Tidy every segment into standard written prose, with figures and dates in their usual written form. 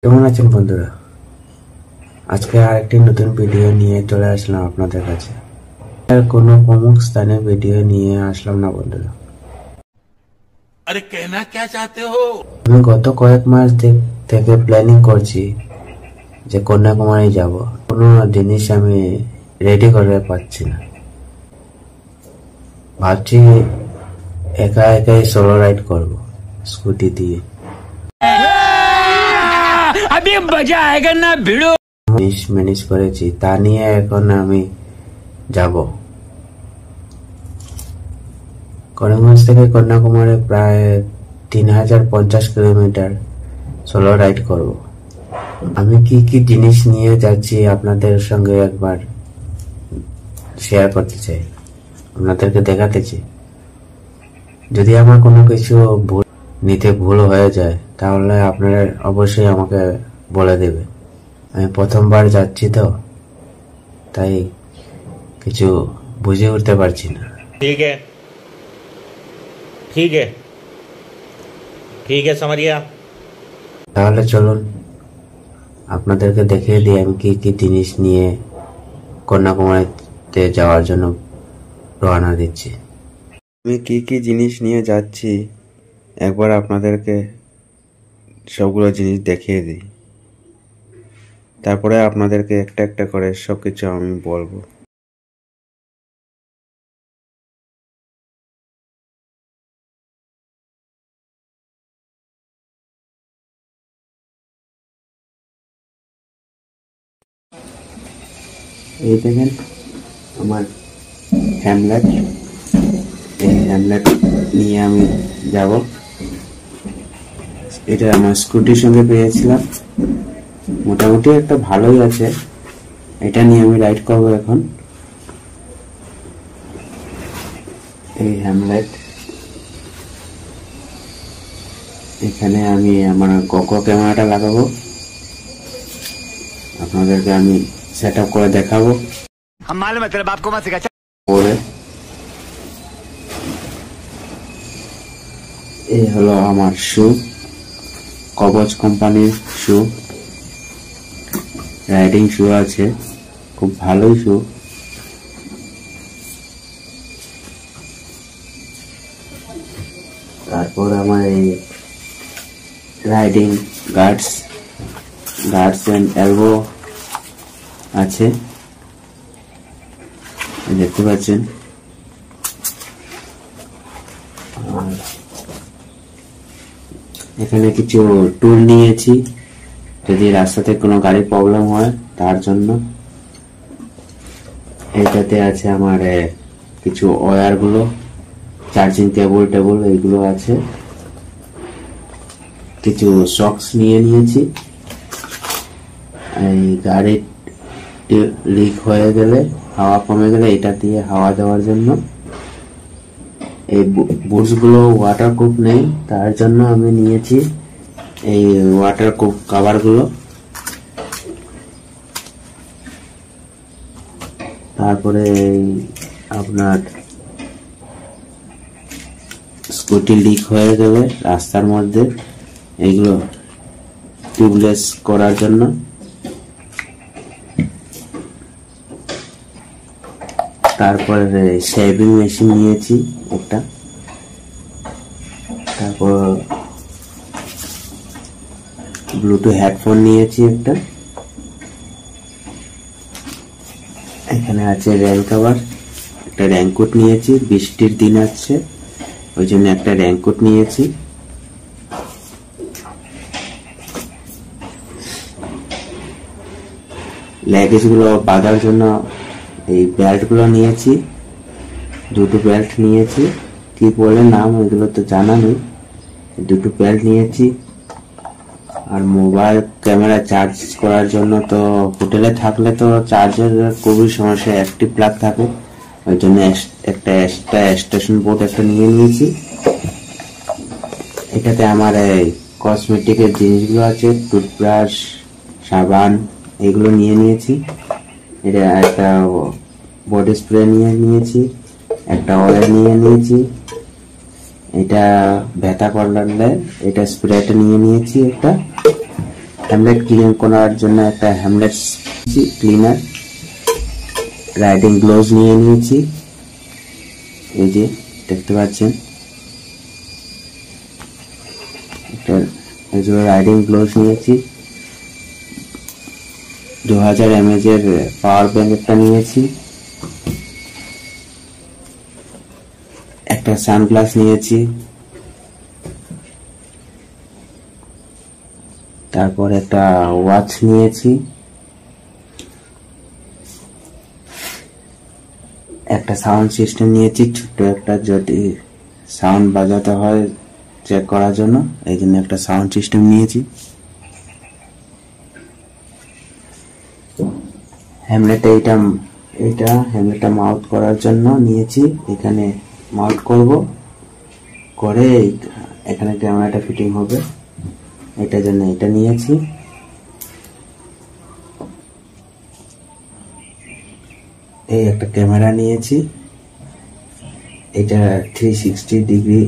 কেমন আছেন বন্ধুরা? আজকে আরেকটি নতুন ভিডিও নিয়ে চলে আসলাম আপনাদের কাছে। আর কোনো প্রমুখ স্থানে ভিডিও নিয়ে আসলাম না বন্ধুরা। अरे कहना क्या चाहते हो? আমি গত কয়েক মাস থেকে প্ল্যানিং করছি যে কন্যাকুমারী যাব। কোনো জিনিস আমি রেডি করে পাচ্ছি না। ভাবছি একা একাই সোলো রাইড করব স্কুটি দিয়ে। अभी मजा आएगा ना भिड़ो। ম্যানেজ করেছি, তা নিয়ে এখন আমি যাব। করিমগঞ্জ থেকে কন্যাকুমারী প্রায় 3050 কিলোমিটার সোলো রাইড করব। আমি কি কি জিনিস নিয়ে যাচ্ছি আপনাদের সঙ্গে একবার শেয়ার করতে চাই, আপনাদেরকে দেখাতে চাই। যদি আমার কোনো কিছু নিতে ভুল হয়ে যায় তাহলে আপনারা অবশ্যই আমাকে বলে দেবে। আমি প্রথমবার যাচ্ছি তো, তাই কিছু বুঝে উঠতে পারছি না। ठीक है ठीक है ठीक है समझिया। তাহলে চলুন আপনাদেরকে দেখিয়ে দিই আমি কি কি জিনিস নিয়ে কন্যাকুমারীতে যাওয়ার জন্য রওনা দিচ্ছি। আমি কি কি জিনিস নিয়ে যাচ্ছি একবার আপনাদেরকে সবগুলো জিনিস দেখিয়ে দিই, তারপরে আপনাদেরকে একটা একটা করে সবকিছু আমি বলবো। এই দেখেন আমার হ্যামলেট, এই হ্যামলেট নিয়ে আমি যাব। এটা আমার স্কুটির সঙ্গে পেয়েছিলাম, মোটামুটি একটা ভালোই আছে। এটা নিয়ে আমি রাইড করব এখন। এই হ্যামলেট, এখানে আমি আমার কোকো ক্যামেরাটা লাগাবো, আপনাদেরকে আমি সেট আপ করে দেখাবো। পরে এই হলো আমার শু, কবচ কোম্পানির শু, রাইডিং শু আছে, খুব ভালোই শু। তারপর আমার এই রাইডিং গার্ডস এন্ড এলবো আছে, দেখতে পাচ্ছেন। আর এখানে কিছু টুল নিয়েছি যদি রাস্তাতে কোনো গাড়ির প্রবলেম হয় তার জন্য। এইটাতে আছে আমার কিছু ওয়্যার গুলো, চার্জিং টেবল এইগুলো আছে। কিছু সক্স নিয়ে নিয়েছি, এই গাড়ির লিক হয়ে গেলে, হাওয়া কমে গেলে এটা দিয়ে হাওয়া দেওয়ার জন্য। এই বুটস গুলো ওয়াটারপ্রুফ নেই, তার জন্য আমি নিয়েছি এই ওয়াটারপ্রুফ কভার গুলো। তারপরে আপনার স্কুটি লিক হয়ে গেলে রাস্তার মধ্যে এইগুলো টিউবলেস করার জন্য। তারপরে শেভিং মেশিন নিয়েছি একটা। তারপর ব্লুটুথ হেডফোন নিয়েছি একটা। এখানে আছে রেইন কভার, একটা রেইনকোট নিয়েছি, বৃষ্টির দিন আছে ওই জন্য একটা রেইনকোট নিয়েছি। লেগিংস গুলো বাঁধার জন্য এই বেল্ট গুলো নিয়েছি, দুটো বেল্ট নিয়েছি। কি বলে নাম এগুলো তো জানা নেই, দুটো বেল্ট নিয়েছি। আর মোবাইল ক্যামেরা চার্জ করার জন্য তো হোটেলে থাকলে তো চার্জের খুবই সমস্যা, অ্যাক্টিভ প্লাগ থাকে, ওই জন্য একটা এক্সট্রা স্টেশন বোর্ড একটা নিয়ে নিয়েছি। এটাতে আমার এই কসমেটিকের জিনিসগুলো আছে, টুথব্রাশ, সাবান, এগুলো নিয়ে নিয়েছি। এটা একটা বডি স্প্রে নিয়ে নিয়েছি, একটা অয়েল নিয়ে নিয়েছি। এটা ব্যথা করলে এটা স্প্রেটা নিয়ে নিয়েছি একটা। হ্যামলেট ক্লিন করার জন্য একটা হ্যামলেট ক্লিনার, রাইডিং গ্লোভস নিয়ে নিয়েছি, এই যে দেখতে পাচ্ছেন একটা রাইডিং গ্লোভস নিয়েছি, 2000 mAh এর পাওয়ার ব্যাংক একটা নিয়েছি, একটা সানগ্লাস নিয়েছি, তারপর একটা ওয়াচ নিয়েছি, একটা সাউন্ড সিস্টেম নিয়েছি ছোট্ট একটা, যদি সাউন্ড বাজাতে হয় চেক করার জন্য, এই জন্য একটা সাউন্ড সিস্টেম নিয়েছি। হ্যামলেটটা মাউন্ট করার জন্য নিয়েছি, এখানে মাউন্ট করব, করে এখানে ক্যামেরাটা ফিটিং হবে, এটার জন্য এটা নিয়েছি। এই একটা ক্যামেরা নিয়েছি, এটা 360 ডিগ্রি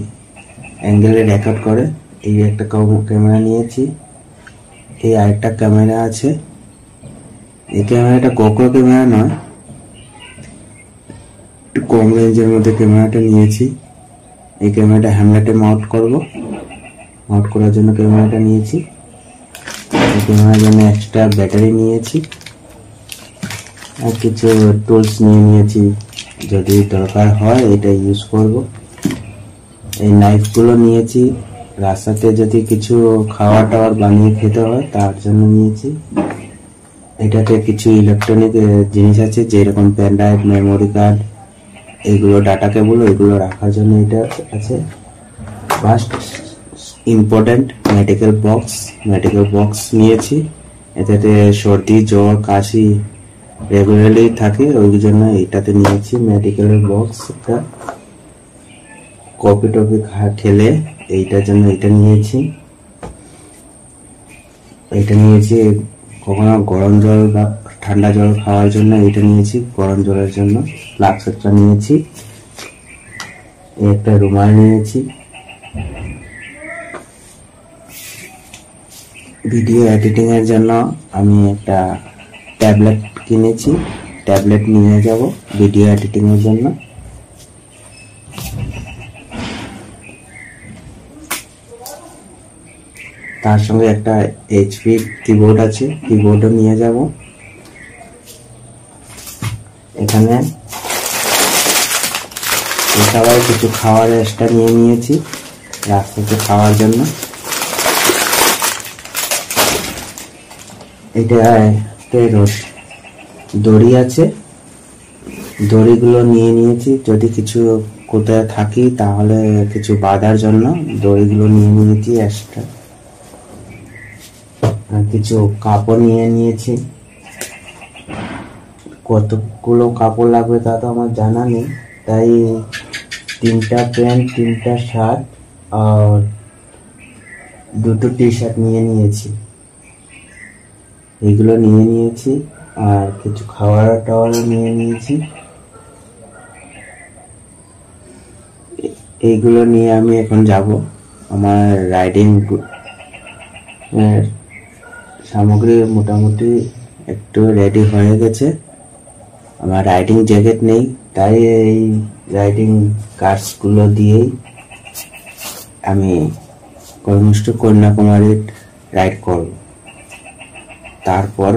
অ্যাঙ্গেলে রেকর্ড করে, এই একটা ক্যামেরা নিয়েছি। এই আরেকটা ক্যামেরা আছে, এই ক্যামেরাটা গোপ্রো ক্যামেরা নয়, একটু কম রেঞ্জের মধ্যে ক্যামেরাটা নিয়েছি। এই ক্যামেরাটা হ্যামলেটে মাউন্ট করব, মাউন্ট করার জন্য ক্যামেরাটা নিয়েছি। এই ক্যামেরার জন্য এক্সট্রা ব্যাটারি নিয়েছি, আর কিছু টুলস নিয়ে নিয়েছি, যদি দরকার হয় এটা ইউজ করব। এই নাইফগুলো নিয়েছি, রাস্তাতে যদি কিছু খাওয়ার টাওয়ার বানিয়ে খেতে হয় তার জন্য নিয়েছি। এটাতে কিছু ইলেকট্রনিক জিনিস আছে, যেরকম পেন ড্রাইভ, মেমোরি কার্ড, এগুলো ডাটা কেবল, এগুলো রাখার জন্য এটা আছে। ফার্স্ট ইম্পর্টেন্ট মেডিকেল বক্স নিয়েছি, এটাতে সর্দি, জ্বর, কাশি রেগুলারলি থাকে, ওই জন্য এটাতে নিয়েছি মেডিকেলের বক্সটা। কফি টফি খেলে এইটার জন্য এটা নিয়েছি। কখনো গরম জল বা ঠান্ডা জল খাওয়ার জন্য এটা নিয়েছি, গরম জলের জন্য ফ্লাক্স একটা নিয়েছি। একটা রুমাল নিয়েছি। ভিডিও এডিটিং এর জন্য আমি একটা ট্যাবলেট কিনেছি, ট্যাবলেট নিয়ে যাব ভিডিও এডিটিং এর জন্য। তার সঙ্গে একটা এইচপি কিবোর্ড আছে, কিবোর্ডও নিয়ে যাব। এখানে সবাই কিছু খাওয়ার এক্সট্রা নিয়ে নিয়েছি রাস্তাতে খাওয়ার জন্য। এটা দড়ি আছে, দড়িগুলো নিয়ে নিয়েছি, যদি কিছু কোথায় থাকি তাহলে কিছু বাঁধার জন্য দড়িগুলো নিয়ে নিয়েছি এক্সট্রা। আর কিছু কাপড় নিয়ে নিয়েছি, কতগুলো কাপড় লাগবে তা তো আমার জানা নেই, তাই 3টা প্যান্ট, 3টা শার্ট আর 2টো টি শার্ট নিয়ে নিয়েছি, এগুলো নিয়ে নিয়েছি। আর কিছু খাবার টাওয়ার নিয়ে নিয়েছি, এইগুলো নিয়ে আমি এখন যাব। আমার রাইডিং সামগ্রী মোটামুটি একটু রেডি হয়ে গেছে। আমার রাইডিং জ্যাকেট নেই, তাই এই রাইডিং কার্ডসগুলো দিয়েই আমি কন্যাকুমারী রাইড করব। তারপর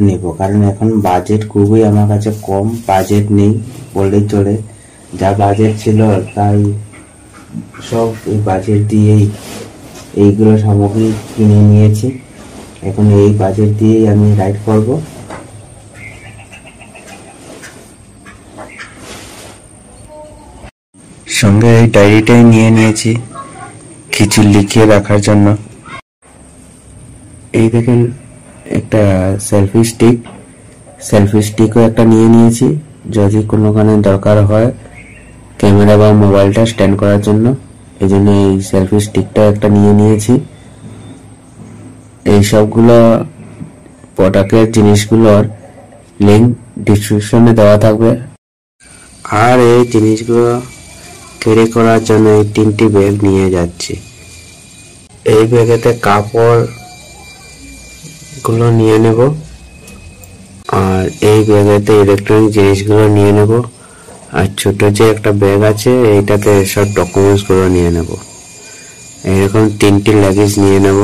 নেব, কারণ এখন বাজেট খুবই আমার কাছে কম, বাজেট নেই বললেই চলে। যা বাজেট ছিল তাই সব এই বাজেট দিয়েই এইগুলো সামগ্রী কিনে নিয়েছি। এখন এই বাজেট দিয়েই আমি রাইড করব। সঙ্গে এই ডায়েরিটাই নিয়ে নিয়েছি কিছু লিখে রাখার জন্য। এই দেখেন একটা সেলফি স্টিকও একটা নিয়ে নিয়েছি, যদি কোনোখানে দরকার হয় ক্যামেরা বা মোবাইলটা স্ট্যান্ড করার জন্য, এই জন্য এই সেলফি স্টিকটা একটা নিয়ে নিয়েছি। এই সবগুলো প্রোডাক্টের জিনিসগুলোর লিঙ্ক ডিসক্রিপশনে দেওয়া থাকবে। আর এই জিনিসগুলো ক্যারি করার জন্য এই 3টি ব্যাগ নিয়ে যাচ্ছি। এই ব্যাগেতে কাপড়, গুলো নিয়ে নেব, আর এই ব্যাগেতে ইলেকট্রনিক জিনিসগুলো নিয়ে নেব, আর ছোট যে একটা ব্যাগ আছে এইটাতে সব ডকুমেন্টস গুলো নিয়ে নেব। এরকম 3টি লাগেজ নিয়ে নেব।